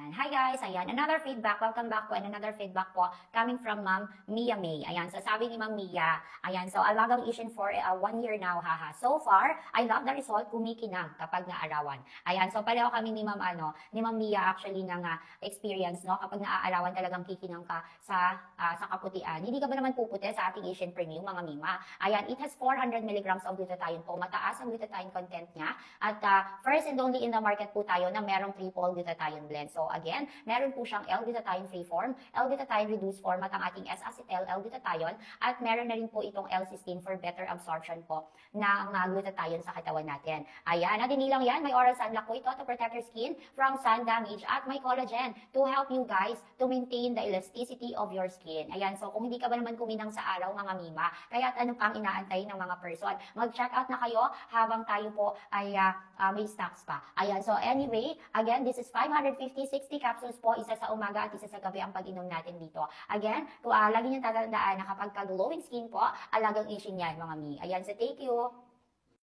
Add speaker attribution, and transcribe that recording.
Speaker 1: Ayan. Hi guys, ayan. Another feedback. Welcome back po and another feedback po coming from Ma'am Mia May. Ayan. So sabi ni Ma'am Mia, ayan. So alagang Asian for 1 year now, haha. So far, I love the result, kumikinang kapag naarawan. Ayan. So pareho kami ni Ma'am ni Ma'am Mia actually ng experience, no? Kapag naaarawan talagang kikinang ka sa kaputian. Hindi ka ba naman puputi sa ating Asian Premium, mga Mima? Ayan. It has 400 milligrams of glutathione po. Mataas ang glutathione content niya. At first and only in the market po tayo na merong triple glutathione blend. So again, meron po siyang L-glutathione free form, L-glutathione reduced form at ang ating S-acetyl L-glutathione at meron na rin po itong L-cysteine for better absorption po ng glutathione sa katawan natin. Ayan, at hindi lang yan, may oral sunblock po ito to protect your skin from sun damage at may collagen to help you guys to maintain the elasticity of your skin. Ayan, so kung hindi ka ba naman kuminang sa araw, mga Mima, kaya ano pang inaantay ng mga person? Mag-check out na kayo habang tayo po ay may stocks pa. Ayan, so anyway, again, this is 550-60 capsules po, isa sa umaga at isa sa gabi ang pag-inom natin dito. Again, lagi niyong tatandaan na kapag glowing skin po, alagang Asian yan, mga Mi. Ayan, so thank you.